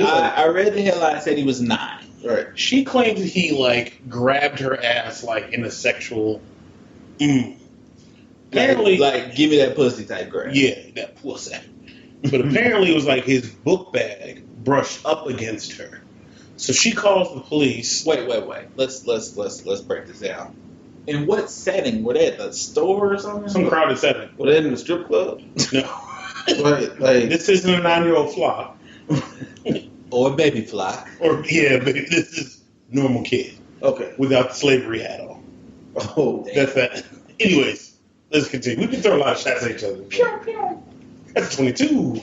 I read the headline, said he was 9. Right. She claims that he like grabbed her ass like in a sexual. Apparently, like give me that pussy type grab. Yeah, that pussy. But apparently, it was like his book bag brushed up against her. So she calls the police. Wait. Let's break this down. In what setting? Were they at the store or something? Some crowded setting. Were they in the strip club? No. Right. Like This isn't a 9-year-old flock. Or a baby fly. Or yeah, baby, this is normal kid. Okay. Without the slavery hat on. Oh, That's that. Anyways, let's continue. We can throw a lot of shots at each other. That's 22.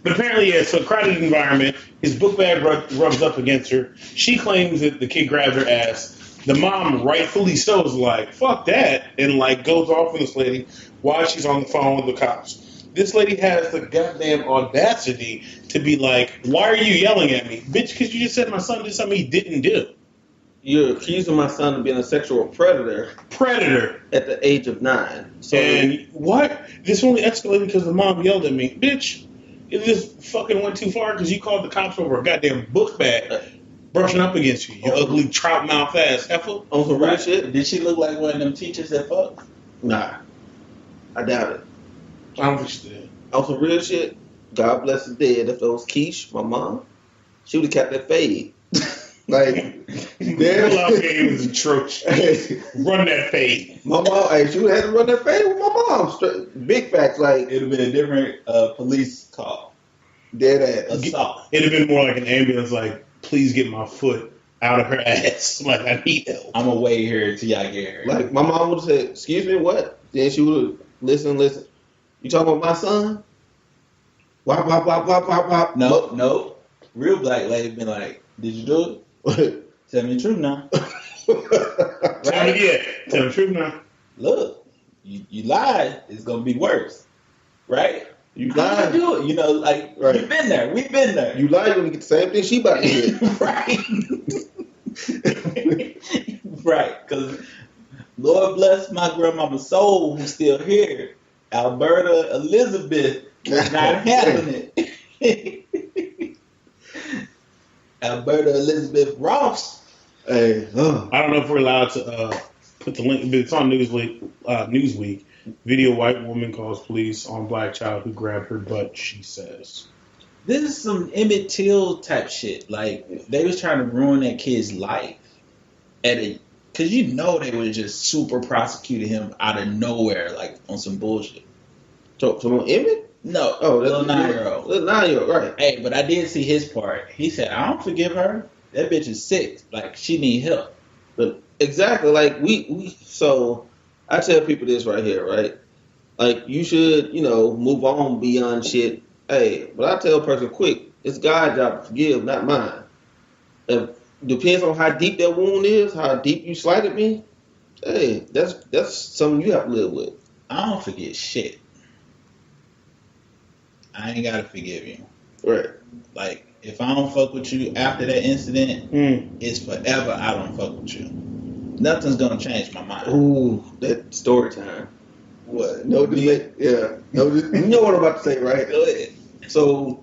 But apparently, yeah, so crowded environment. His book bag rubs up against her. She claims that the kid grabbed her ass. The mom, rightfully so, is like, fuck that, and like goes off on this lady while she's on the phone with the cops. This lady has the goddamn audacity to be like, why are you yelling at me? Bitch, because you just said my son did something he didn't do. You're accusing my son of being a sexual predator. Predator. At the age of 9. So And what? This only escalated because the mom yelled at me. Bitch, it just fucking went too far because you called the cops over a goddamn book bag brushing up against you. You ugly trout mouth ass heifer. on some real shit? Did she look like one of them teachers that fuck? Nah. I doubt it. I don't think she did. On some real shit, God bless the dead. If it was Keish, my mom, she would have kept that fade. Like, Pull-out game is atrocious. Run that fade. my mom, hey, she would have had to run that fade with my mom. Straight, big facts, like, It'd have been a different police call. dead ass. Assault. It'd have been more like an ambulance, like, please get my foot out of her ass. Like, I need help. I'm gonna wait here until y'all get her. Like, my mom would have said, excuse me, what? Then she would have, listen. You talking about my son? Wop. No. Real black lady been like, did you do it? Tell me the truth now. Tell me the truth now. Look, you lied. It's gonna be worse, right? You How lied. you do it? You know, like Right. We've been there. You lied, you're going to get the same thing she about to get. Right. Right. Because Lord bless my grandmama's soul who's still here. Alberta Elizabeth was not having it. Alberta Elizabeth Ross. Hey, I don't know if we're allowed to put the link, but it's on Newsweek. Video white woman calls police on black child who grabbed her butt, she says. This is some Emmett Till type shit. Like, they was trying to ruin that kid's life. Because you know they would just super prosecuted him out of nowhere, like, on some bullshit. so Emmett? No, Oh, that's little 9-year-old. Little 9-year-old, right. Hey, but I did see his part. He said, I don't forgive her. That bitch is sick. Like, she need help. But exactly, like, so I tell people this right here, right? Like, you should, move on beyond shit. Hey, but I tell a person quick, it's God's job to forgive, not mine. Depends on how deep that wound is, how deep you slighted me. Hey, that's something you have to live with. I don't forget shit. I ain't gotta forgive you. Right. Like, if I don't fuck with you after that incident, it's forever I don't fuck with you. Nothing's gonna change my mind. Ooh, that story time. What? No, yeah. No, you know what I'm about to say, right? Go ahead. So,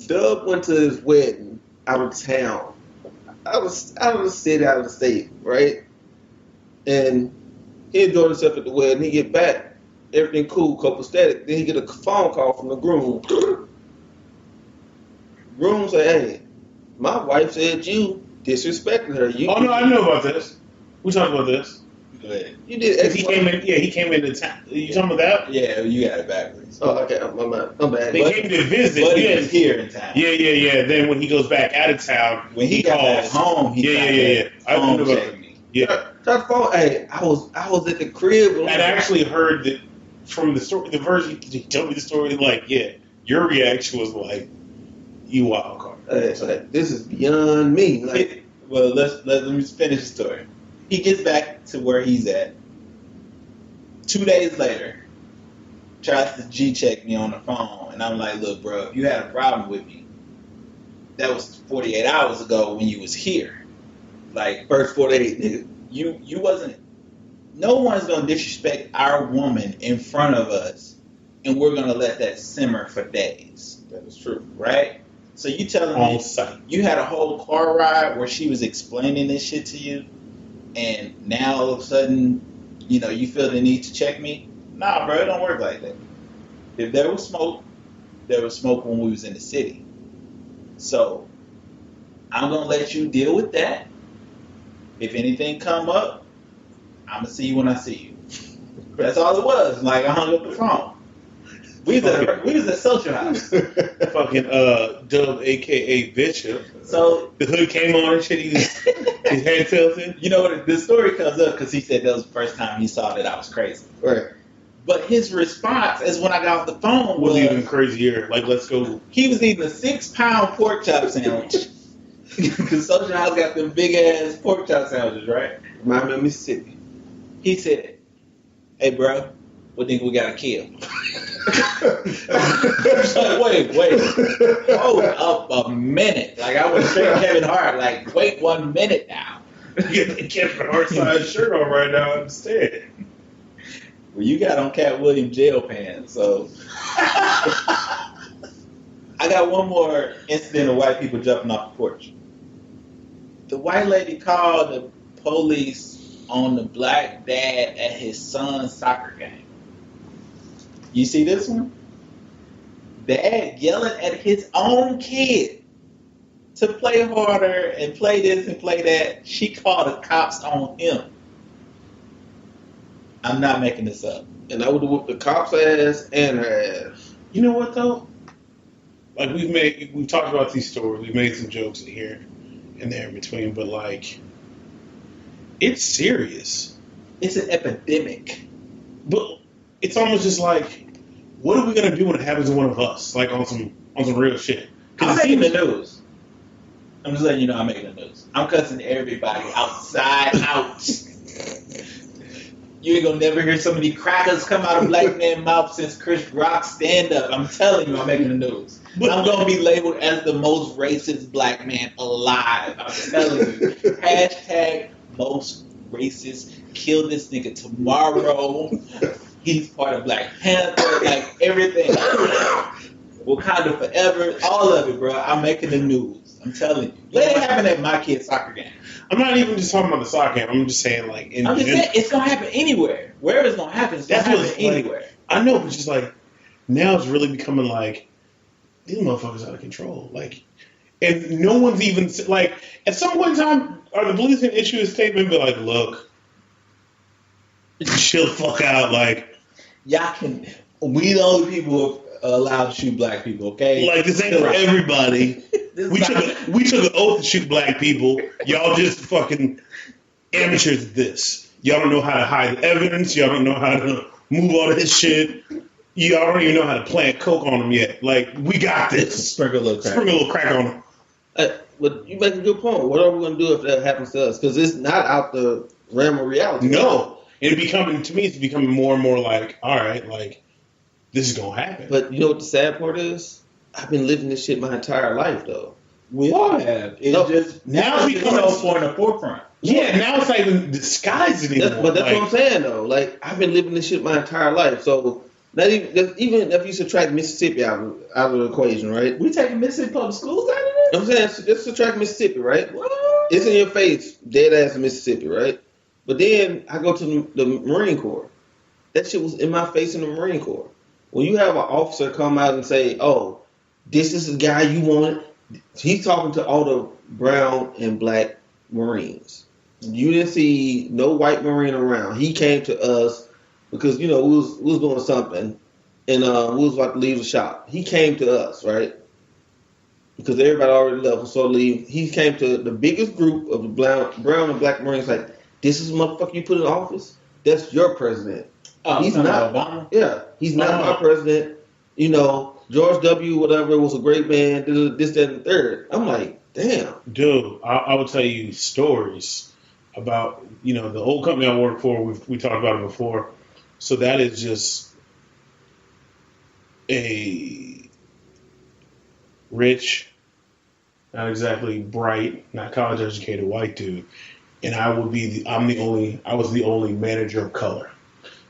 Dub went to his wedding out of town, out of the city, out of the state, right? And he enjoyed himself at the wedding. He get back, everything cool, copacetic. Then he get a phone call from the groom. Groom say, "Hey, my wife said you disrespected her. Oh no, I know about this. We talked about this. Go ahead. You did." He came into town. You talking about that? Yeah, you got it backwards. Oh, okay. I'm bad. They came to visit. But Yeah. he was here in town. Yeah. Then when he goes back out of town, When he got back calls. home, he I home know about checked me. Yeah. Touch phone. Hey, I was at the crib. I'd actually heard that from the story, the version he told me the story. Like, yeah, your reaction was like, "You wild card." It's like, this is beyond me. Like, Well, let me finish the story. He gets back to where he's at. 2 days later, tries to G-check me on the phone, and I'm like, look, bro, if you had a problem with me, that was 48 hours ago when you was here. Like, first 48, nigga. you wasn't, no one's going to disrespect our woman in front of us and we're gonna let that simmer for days. That is true. Right? So you telling On me site. you had a whole car ride where she was explaining this shit to you, and now all of a sudden, you feel the need to check me? Nah, bro, it don't work like that. If there was smoke when we was in the city. So I'm gonna let you deal with that. If anything come up, I'm gonna see you when I see you. That's all it was. Like, I hung up the phone. We was at Social House. Fucking Dub, aka Bishop. So The hood came on and shit. His head tilted. the story comes up because he said that was the first time he saw that I was crazy. Right. But his response is when I got off the phone Was even crazier. Like, let's go. he was eating a 6-pound pork chop sandwich. Because Social House got them big ass pork chop sandwiches, right? Remind me of Mississippi. He said, "Hey, bro, what think we gotta kill?" Like, wait, hold up a minute. Like, I was straight Kevin Hart. Like, wait 1 minute now. You got the Kevin Hart size shirt on right now, I understand. Well, you got on Cat Williams jail pants, so. I got one more incident of white people jumping off the porch. The white lady called the police on the black dad at his son's soccer game. You see this one? Dad yelling at his own kid to play harder and play this and play that. She called the cops on him. I'm not making this up. And I would have whooped the cop's ass and her ass. You know what though? Like, we've talked about these stories. We've made some jokes here and there in between, but like, it's serious. It's an epidemic. But it's almost just like, what are we gonna do when it happens to one of us? Like, on some real shit. I'm making the news. I'm just letting you know I'm making the news. I'm cussing everybody outside out. You ain't gonna never hear so many crackers come out of black man's mouth since Chris Rock stand up. I'm telling you, I'm making the news. I'm gonna be labeled as the most racist black man alive. I'm telling you. Hashtag most racist. Kill this nigga tomorrow. He's part of Black Panther. Like, everything. Wakanda forever. All of it, bro. I'm making the news. I'm telling you. Let it happen at my kid's soccer game. I'm not even just talking about the soccer game. I'm just saying, like, I'm just saying, it's gonna happen anywhere. Wherever it's gonna happen, it's gonna happen anywhere. I know, but just like, now it's really becoming like, these motherfuckers out of control. Like, and no one's even, like, at some point in time, are the police going to issue a statement and be like, look, chill the fuck out, like, we the only people allowed to shoot black people, okay? Like, this ain't for everybody. We took an oath to shoot black people. Y'all just fucking amateurs at this. Y'all don't know how to hide the evidence. Y'all don't know how to move all this shit. Y'all don't even know how to plant coke on them yet. Like, we got this. Sprinkle a little crack on them. But you make a good point. What are we going to do if that happens to us? Because it's not out the realm of reality. No. And to me, it's becoming more and more like, all right, like, this is going to happen. But you know what the sad part is? I've been living this shit my entire life, though. We all have. It's just now it's becoming in the forefront. Yeah, now it's not even disguised anymore. But that's what I'm saying, though. Like, I've been living this shit my entire life. So, not even if you subtract Mississippi out of the equation, right? We taking Mississippi public schools out of I'm saying, just subtract Mississippi, right? What? It's in your face, dead ass Mississippi, right? But then I go to the Marine Corps. That shit was in my face in the Marine Corps. When you have an officer come out and say, oh, this is the guy you wanted, he's talking to all the brown and black Marines. You didn't see no white Marine around. He came to us because, we was doing something and we was about to leave the shop. He came to us, right? Because everybody already left, so leave. He came to the biggest group of the brown and black Marines, like, this is the motherfucker you put in office? That's your president. He's not Obama. Yeah, he's not my president. George W. whatever was a great man. This, that, and the third. I'm like, damn. Dude, I will tell you stories about the old company I worked for. We talked about it before. So that is just a rich, not exactly bright, not college educated white dude, and I was the only manager of color.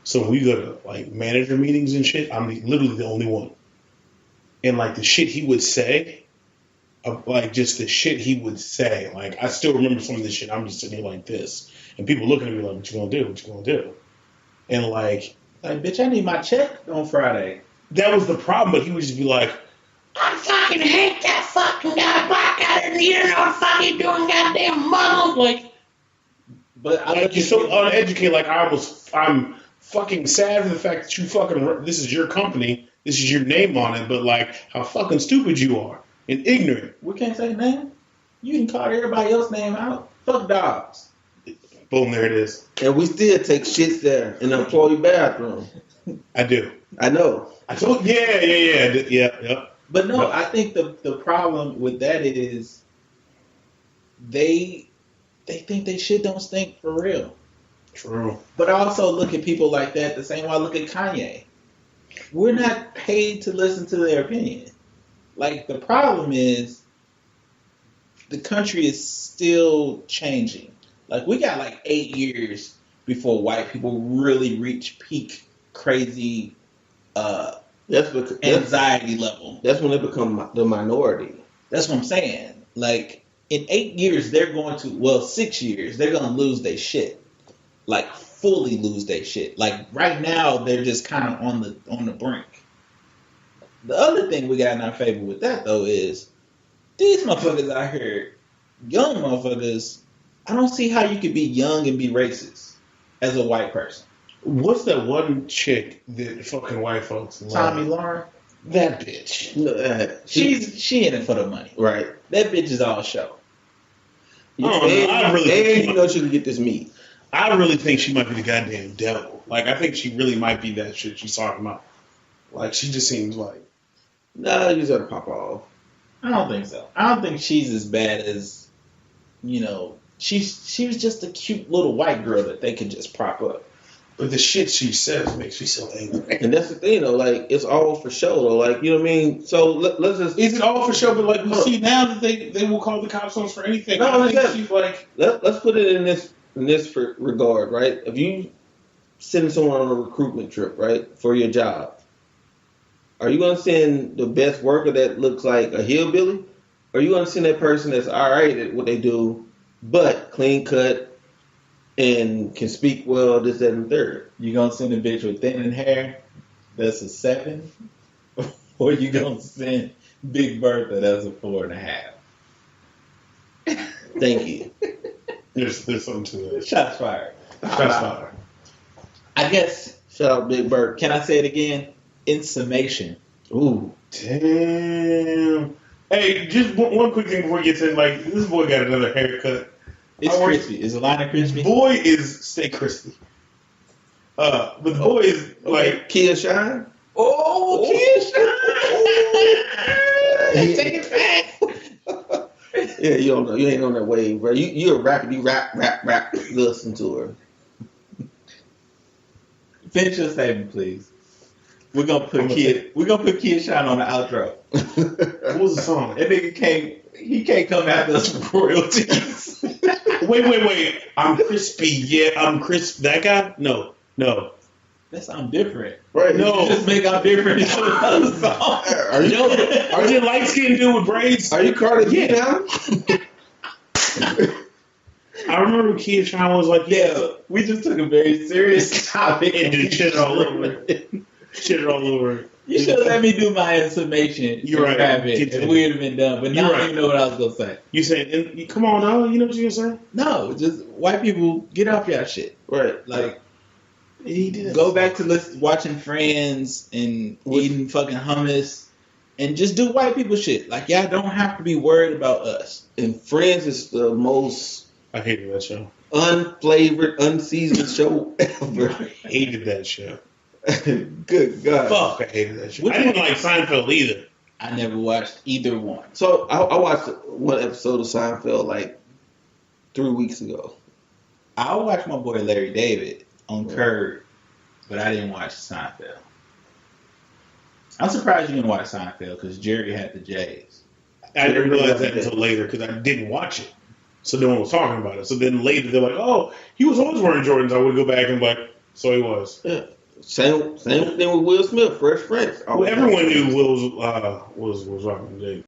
So when we go to like manager meetings and shit, I'm literally the only one. And like the shit he would say, like just the shit he would say, like I still remember some of this shit. I'm just sitting here like this, and people looking at me like, "What you gonna do? What you gonna do?" And like, bitch, I need my check on Friday. that was the problem. But he would just be like, "I fucking hate that fucking guy, black guy, and you don't know what the fuck you doing, goddamn Muslim." But Like you're so uneducated. Like I'm fucking sad for the fact that you fucking. This is your company. This is your name on it. But like, how fucking stupid you are and ignorant. we can't say name. You can call everybody else's name out. Fuck dogs. Boom, there it is. And we still take shits there in the employee bathroom. I do. I know. I told. Yeah. But no, No. I think the problem with that is they think they shit don't stink for real. True. But I also look at people like that the same way I look at Kanye. We're not paid to listen to their opinion. Like, the problem is the country is still changing. Like, we got like 8 years before white people really reach peak crazy anxiety level. That's when they become the minority. That's what I'm saying. Like, in 8 years, they're going to, 6 years, they're going to lose their shit. Like, fully lose their shit. Like, right now, they're just kind of on the brink. The other thing we got in our favor with that, though, is these motherfuckers out here, young motherfuckers, I don't see how you could be young and be racist as a white person. What's that one chick that fucking white folks love? Tommy Lauren, That bitch. she in it for the money. Right. That bitch is all show. And you know she can get this meat. I really think she might be the goddamn devil. Like, I think she really might be that shit she's talking about. Like, she just seems like... Nah, you just gotta pop off. I don't think so. I don't think she's as bad as, she was just a cute little white girl that they could just prop up. But the shit she says makes me so angry. And that's the thing, though. Like, it's all for show, though. Like, you know what I mean? So let's just... Is it all for show? But, like, we see now that they will call the cops on us for anything. No, I think she's like... Let's put it in this regard, right? If you send someone on a recruitment trip, right, for your job, are you going to send the best worker that looks like a hillbilly? Or are you going to send that person that's all right at what they do, but clean cut and can speak well, this, that, and third? You gonna send a bitch with thinning hair that's a 7? Or you gonna send Big Bertha that's a 4.5? Thank you. There's something to it. Shots fired. Shots fired. I guess, Shout out Big Bird. can I say it again? In summation. Ooh. Damn. Hey, just one quick thing before we get to, like, this boy got another haircut. It's crispy. Is the line crispy? Boy is stay crispy. But the boy is like Kia Shine? Oh, Keisha! Take it back. Yeah, you don't know. You ain't on that wave, bro. You're a rapper. You rap. Listen to her. Finish your statement, please. We're gonna put Kia Shine on the outro. what was the song? That nigga can't come after us for royalties. Wait. I'm crispy. Yeah, I'm crisp. That guy? No. That sound different. Right. No. You just make out different into another song. Are you Are you light skinned dude with braids? Are you Carter G now? I remember Kia Shine was like, Yeah, we just took a very serious topic and just shit all over it. Shit all over it. You should have let me do my summation. You're right. And we would have been done. But now I don't even know what I was gonna say. You saying, come on, no, you know what you're gonna say? No, just white people get off y'all shit. Right. Like, He did. go back to watching Friends and eating fucking hummus and just do white people shit. Like, y'all don't have to be worried about us. And Friends is the most I hated that show. unflavored, unseasoned show ever. I hated that show. Good God. Fuck, I hated that show. Which I didn't like Seinfeld either. I never watched either one. So I watched one episode of Seinfeld like 3 weeks ago. I watched my boy Larry David on Curb, but I didn't watch Seinfeld. I'm surprised you didn't watch Seinfeld because Jerry had the J's. I didn't realize that until later because I didn't watch it. So no one was talking about it. So then later they're like, oh, he was always wearing Jordans. I would go back and be like, So he was. Yeah. Same thing with Will Smith, Fresh Prince. Well, everyone knew Will was rocking the dick.